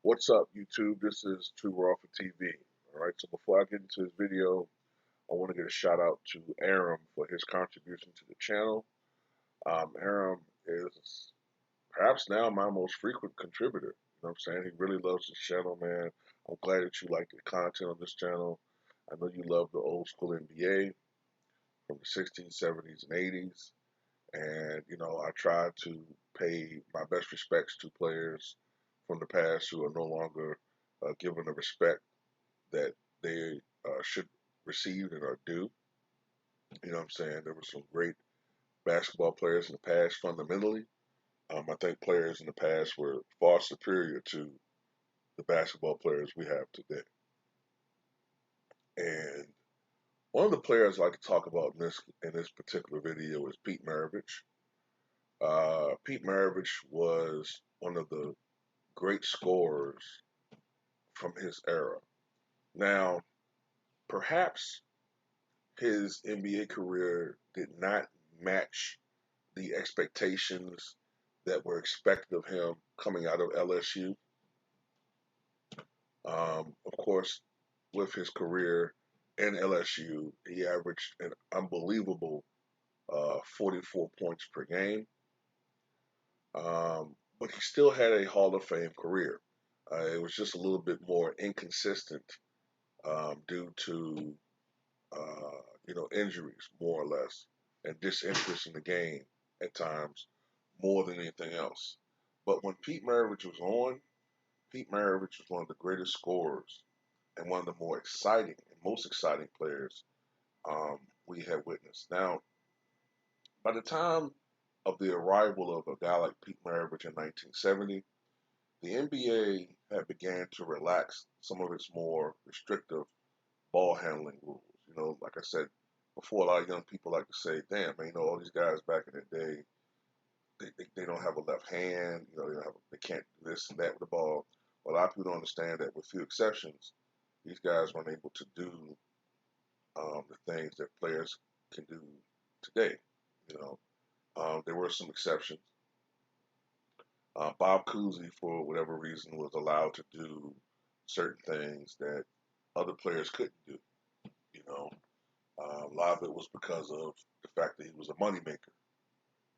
What's up, YouTube? This is Too Raw for TV. All right, so before I get into this video, I want to get a shout out to Aram for his contribution to the channel. Aram is perhaps now my most frequent contributor. You know what I'm saying? He really loves this channel, man. I'm glad that you like the content on this channel. I know you love the old school NBA from the 60s, 70s, and 80s. And, I try to pay my best respects to players from the past who are no longer given the respect that they should receive and are due. You know what I'm saying? There were some great basketball players in the past fundamentally. I think players in the past were far superior to the basketball players we have today. And one of the players I like to talk about in this particular video is Pete Maravich. Pete Maravich was one of the great scorers from his era. Now, perhaps his NBA career did not match the expectations that were expected of him coming out of LSU. Of course, with his career in LSU, he averaged an unbelievable 44 points per game. But he still had a Hall of Fame career. It was just a little bit more inconsistent due to injuries, more or less, and disinterest in the game at times, more than anything else. But when Pete Maravich was on, Pete Maravich was one of the greatest scorers and one of the more exciting and most exciting players we have witnessed. Now, by the time of the arrival of a guy like Pete Maravich in 1970, the NBA had began to relax some of its more restrictive ball handling rules. Like I said before, a lot of young people like to say, "Damn, man, all these guys back in the day, they don't have a left hand. They can't do this and that with the ball." Well, a lot of people don't understand that, with few exceptions, these guys weren't able to do the things that players can do today. There were some exceptions. Bob Cousy, for whatever reason, was allowed to do certain things that other players couldn't do. You know, a lot of it was because of the fact that he was a moneymaker.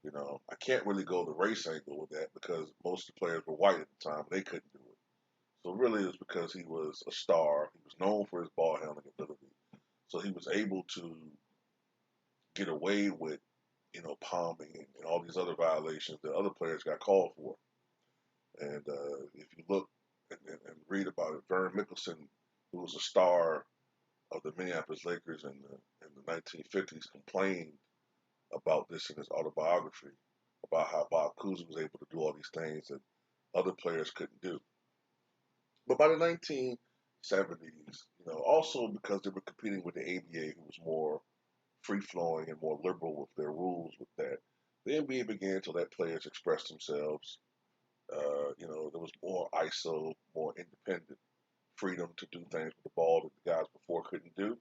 I can't really go the race angle with that because most of the players were white at the time. They couldn't do it. So really, it was because he was a star. He was known for his ball handling ability. So he was able to get away with, palming and all these other violations that other players got called for. And if you look and read about it, Vern Mickelson, who was a star of the Minneapolis Lakers in the 1950s, complained about this in his autobiography, about how Bob Cousy was able to do all these things that other players couldn't do. But by the 1970s, also because they were competing with the ABA, who was more free flowing and more liberal with their rules with that, the NBA began to let players express themselves. There was more ISO, more independent freedom to do things with the ball that the guys before couldn't do.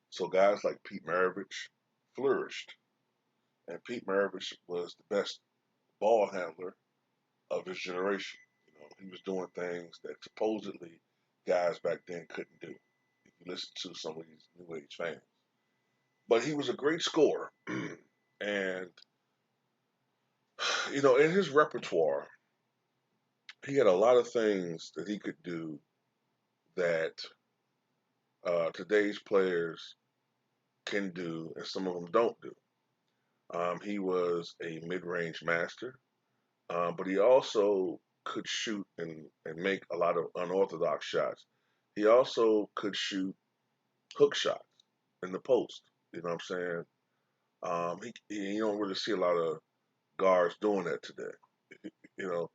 So guys like Pete Maravich flourished. And Pete Maravich was the best ball handler of his generation. He was doing things that supposedly guys back then couldn't do, if you listen to some of these new age fans. But he was a great scorer. And, in his repertoire, he had a lot of things that he could do that today's players can do, and some of them don't do. He was a mid-range master, but he also could shoot and make a lot of unorthodox shots. He also could shoot hook shots in the post. You know what I'm saying? You don't really see a lot of guards doing that today. You know,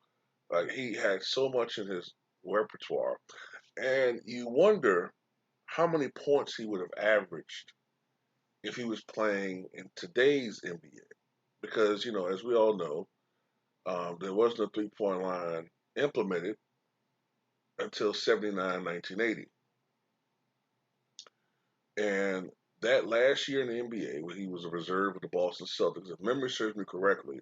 like he had so much in his repertoire, and you wonder how many points he would have averaged if he was playing in today's NBA. Because as we all know, there wasn't a three-point line implemented until 79, 1980. And that last year in the NBA, when he was a reserve with the Boston Celtics, if memory serves me correctly,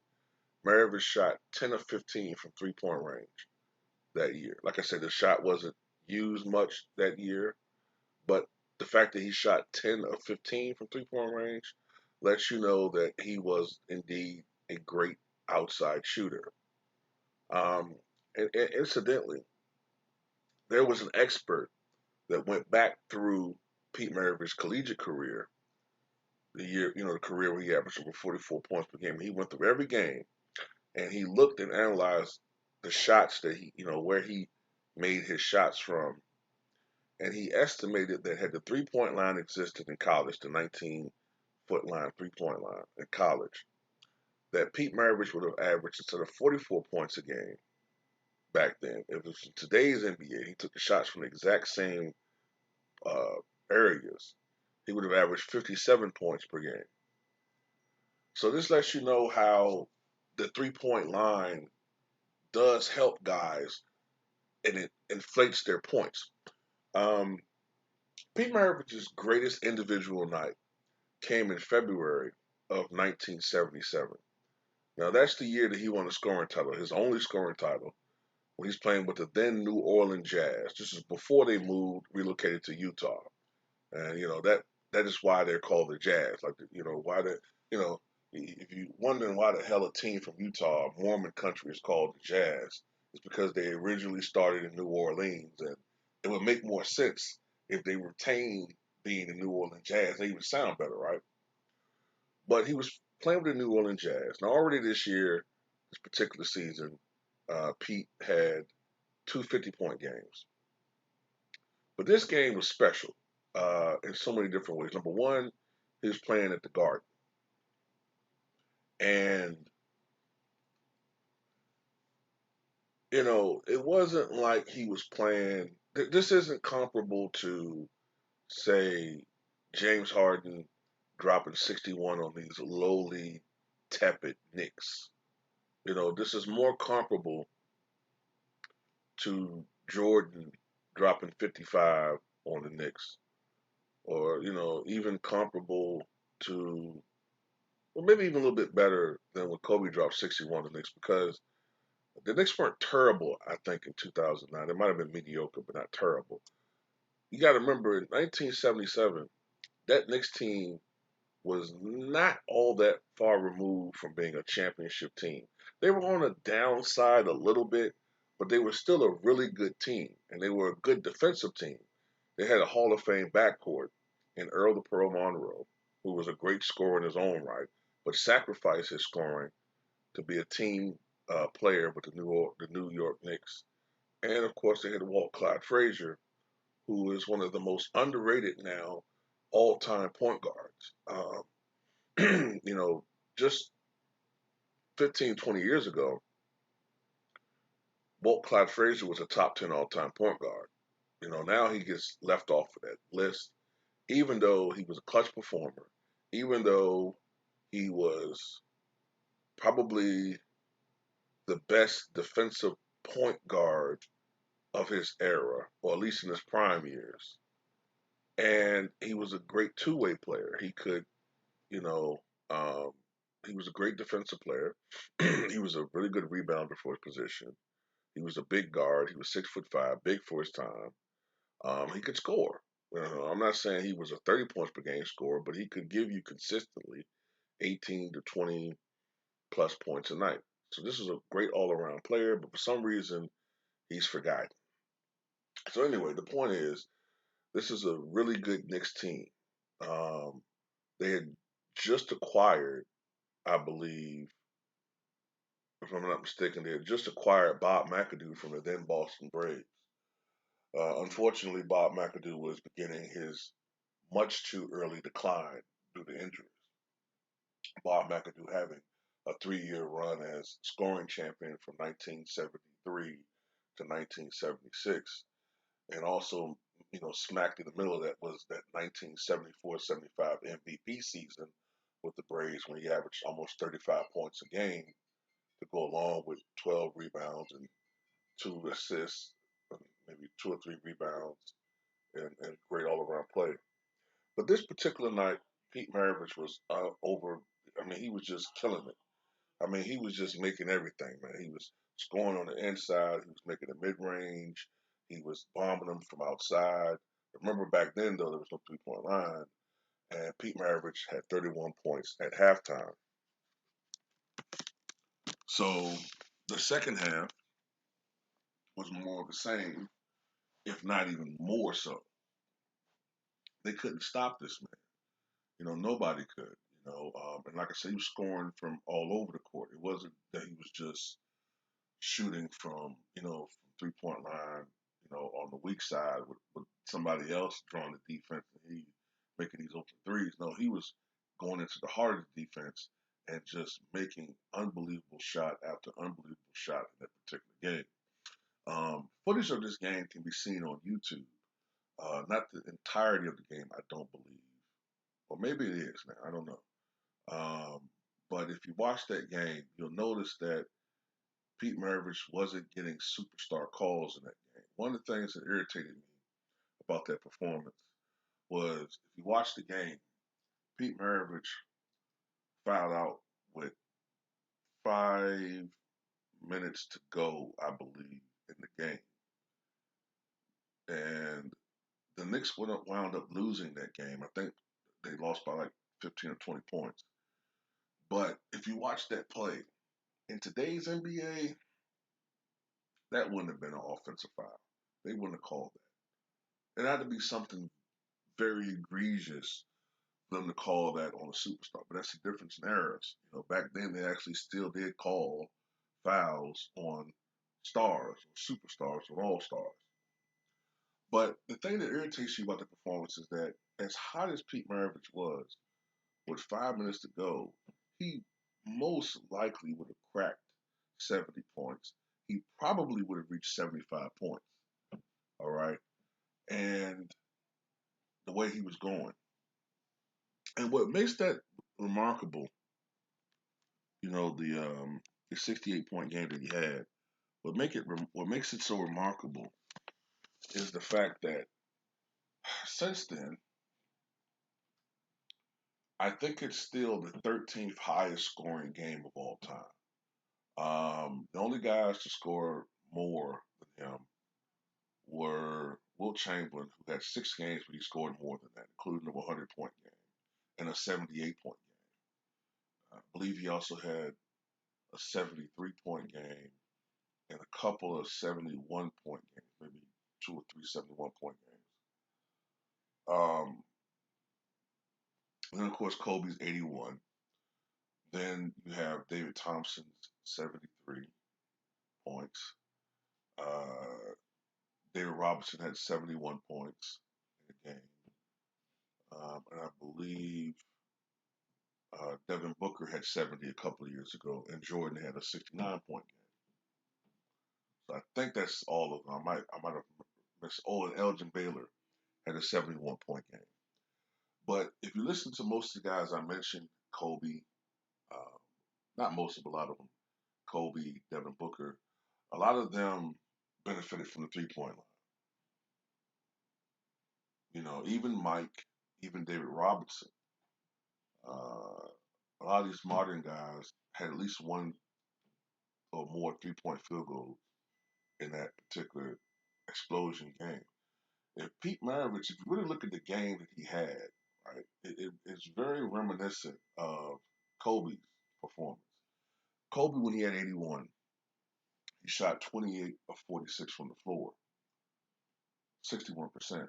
Maravich shot 10 of 15 from three-point range. that year. Like I said, the shot wasn't used much that year, but the fact that he shot 10 of 15 from 3-point range lets you know that he was indeed a great outside shooter. Um, and incidentally, there was an expert that went back through Pete Maravich's collegiate career, the year, the career where he averaged over 44 points per game. He went through every game and he looked and analyzed the shots that where he made his shots from. And he estimated that had the 3-point line existed in college, the 19-foot line, 3-point line in college, that Pete Maravich would have averaged instead of 44 points a game back then. If it was in today's NBA, he took the shots from the exact same uh, areas, he would have averaged 57 points per game. So this lets you know how the 3-point line does help guys and it inflates their points. Um, Pete Maravich's greatest individual night came in February of 1977. Now that's the year that he won the scoring title, his only scoring title, when he's playing with the then New Orleans Jazz. This is before they relocated to Utah. And that is why they're called the Jazz. Like why you know if you wondering why the hell a team from Utah, Mormon country, is called the Jazz, it's because they originally started in New Orleans, and it would make more sense if they retained being the New Orleans Jazz. They would sound better, right? But he was playing with the New Orleans Jazz. Now already this year, this particular season, Pete had two 50-point games. But this game was special in so many different ways. Number one, he was playing at the Garden, and it wasn't like he was playing. This isn't comparable to, say, James Harden dropping 61 on these lowly, tepid Knicks. This is more comparable to Jordan dropping 55 on the Knicks, or even comparable to, or maybe even a little bit better than when Kobe dropped 61 on the Knicks, because the Knicks weren't terrible, I think, in 2009. They might have been mediocre, but not terrible. You got to remember, in 1977, that Knicks team was not all that far removed from being a championship team. They were on a downside a little bit, but they were still a really good team, and they were a good defensive team. They had a Hall of Fame backcourt in Earl the Pearl Monroe, who was a great scorer in his own right, but sacrificed his scoring to be a team player with the New York Knicks. And of course, they had Walt Clyde Frazier, who is one of the most underrated now all-time point guards. Just 15, 20 years ago, Walt Clyde Frazier was a top 10 all-time point guard. Now he gets left off of that list, even though he was a clutch performer, even though he was probably the best defensive point guard of his era, or at least in his prime years. And he was a great two-way player. He could, you know, um, he was a great defensive player. He was a really good rebounder for his position. He was a big guard. He was 6'5", big for his time. He could score. I'm not saying he was a 30 points per game scorer, but he could give you consistently 18 to 20 plus points a night. So this is a great all-around player, but for some reason he's forgotten. So anyway, the point is, this is a really good Knicks team. Um, they had just acquired, I believe, if I'm not mistaken, they had just acquired Bob McAdoo from the then Boston Braves. Unfortunately, Bob McAdoo was beginning his much too early decline due to injuries. Bob McAdoo having a 3-year run as scoring champion from 1973 to 1976, and also, smack in the middle of that was that 1974-75 MVP season with the Braves when he averaged almost 35 points a game to go along with 12 rebounds and 2 assists, maybe 2 or 3 rebounds, and great all-around play. But this particular night, Pete Maravich was over. I mean, he was just killing it. I mean, he was just making everything, man. He was scoring on the inside. He was making the mid range. He was bombing them from outside. Remember back then though, there was no 3 point line, and Pete Maravich had 31 points at halftime. So the second half was more of the same, if not even more so. They couldn't stop this man. Nobody could. And like I said, he was scoring from all over the court. It wasn't that he was just shooting from from 3 point line, on the weak side with somebody else drawing the defense and he making these open threes. No, he was going into the heart of the defense and just making unbelievable shot after unbelievable shot in that particular game. Footage of this game can be seen on YouTube. Not the entirety of the game, I don't believe, or maybe it is. Man, I don't know. Um, but if you watch that game, you'll notice that Pete Maravich wasn't getting superstar calls in that game. One of the things that irritated me about that performance was if you watch the game, Pete Maravich fouled out with 5 minutes to go, I believe, in the game. And the Knicks wound up losing that game. I think they lost by like 15 or 20 points. But if you watch that play, in today's NBA, that wouldn't have been an offensive foul. They wouldn't have called that. It had to be something very egregious for them to call that on a superstar. But that's the difference in eras. Back then they actually still did call fouls on stars or superstars or all stars. But the thing that irritates you about the performance is that as hot as Pete Maravich was, with 5 minutes to go, he most likely would have cracked 70 points. He probably would have reached 75 points. All right. And the way he was going. And what makes that remarkable, the 68-point game that he had, what makes it so remarkable is the fact that since then, I think it's still the 13th highest scoring game of all time. The only guys to score more than him were Will Chamberlain, who had 6 games, but he scored more than that, including a 100-point game and a 78-point game. I believe he also had a 73-point game and a couple of 71-point games, maybe 2 or 3 71-point games. Um, and then, of course, Kobe's 81. Then you have David Thompson's 73 points. Uh, David Robinson had 71 points in the game. And I believe Devin Booker had 70 a couple of years ago, and Jordan had a 69-point game. So I think that's all of them. I might have missed. Oh, and Elgin Baylor had a 71-point game. But if you listen to most of the guys I mentioned, Kobe, uh, not most of, a lot of them, Kobe, Devin Booker, a lot of them benefited from the 3 point line. Even Mike, even David Robinson, a lot of these modern guys had at least one or more 3 point field goals in that particular explosion game. If Pete Maravich, if you really look at the game that he had, right, it's very reminiscent of Kobe's performance. Kobe, when he had 81, he shot 28 of 46 from the floor, 61%.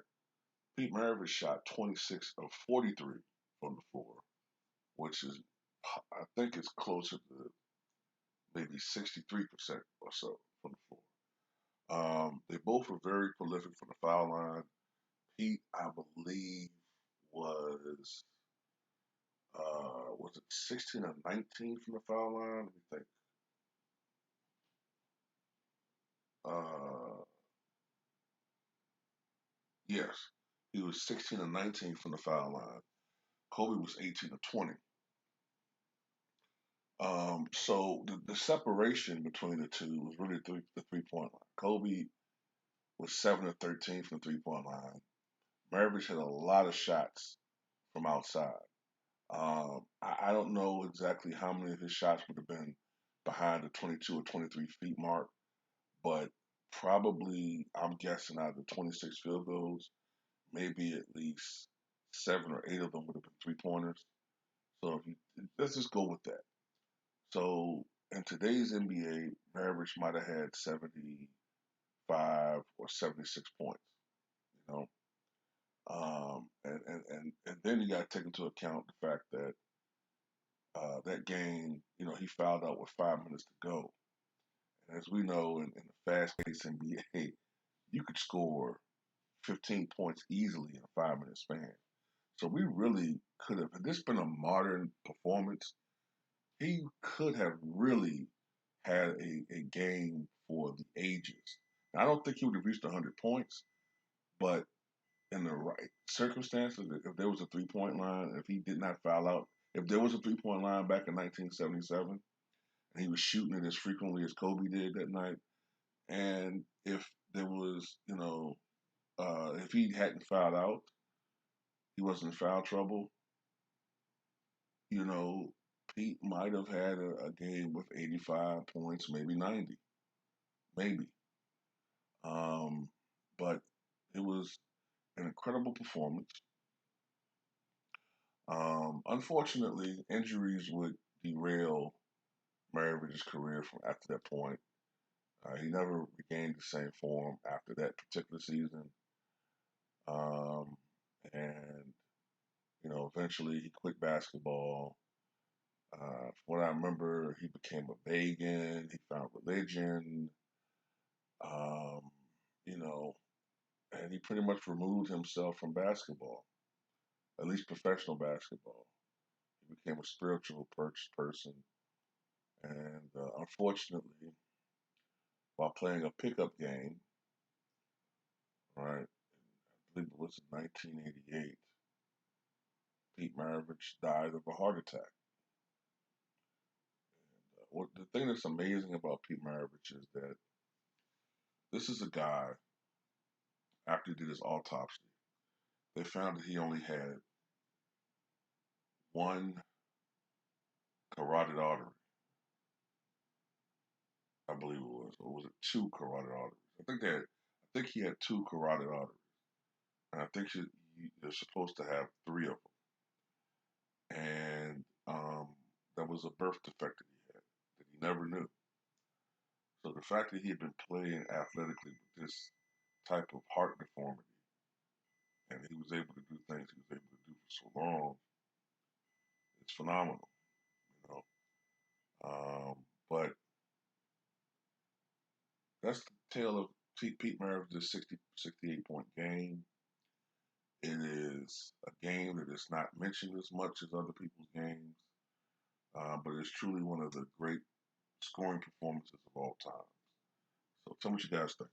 Pete Maravich shot 26 of 43 from the floor, which is, I think it's closer to maybe 63% or so from the floor. They both were very prolific from the foul line. Pete, I believe, was it 16 or 19 from the foul line? Let me think. Uh, yes, he was 16 or 19 from the foul line. Kobe was 18 or 20. So the separation between the two was really the 3 point line. Kobe was 7 or 13 from the 3 point line. Maravich had a lot of shots from outside. I don't know exactly how many of his shots would have been behind the 22 or 23 feet mark, but probably I'm guessing out of the 26 field goals, maybe at least 7 or 8 of them would have been 3 pointers. So if you let's just go with that. So in today's NBA, Maravich might have had 75 or 76 points. You know, and then you got to take into account the fact that that game, he fouled out with 5 minutes to go. And as we know, in the fast-paced NBA, you could score 15 points easily in a 5 minute span. So we really could have, had this been a modern performance, he could have really had a game for the ages. Now, I don't think he would have reached 100 points, but in the right circumstances, if there was a 3 point line, if he did not foul out, if there was a 3 point line back in 1977, and he was shooting it as frequently as Kobe did that night, and if there was, if he hadn't fouled out, he wasn't in foul trouble, you know, Pete might have had a game with 85 points, maybe 90, maybe. Um, but it was an incredible performance. Unfortunately, injuries would derail Maravich's career from after that point. He never regained the same form after that particular season. Um, and, eventually he quit basketball. From what I remember, he became a vegan. He found religion. Um, you know, and he pretty much removed himself from basketball, at least professional basketball. He became a spiritual person, and unfortunately, while playing a pickup game, right, I believe it was in 1988, Pete Maravich died of a heart attack. What the thing that's amazing about Pete Maravich is that this is a guy. After he did his autopsy, they found that he only had one carotid artery, I believe it was, or was it two carotid arteries? I think he had two carotid arteries, and I think you're supposed to have three of them. And that was a birth defect that he had that he never knew. So the fact that he had been playing athletically with this type of heart deformity, and he was able to do things he was able to do for so long, it's phenomenal, you know. But that's the tale of Pete Maravich's 68 point game. It is a game that is not mentioned as much as other people's games, but it's truly one of the great scoring performances of all time. So tell me what you guys think.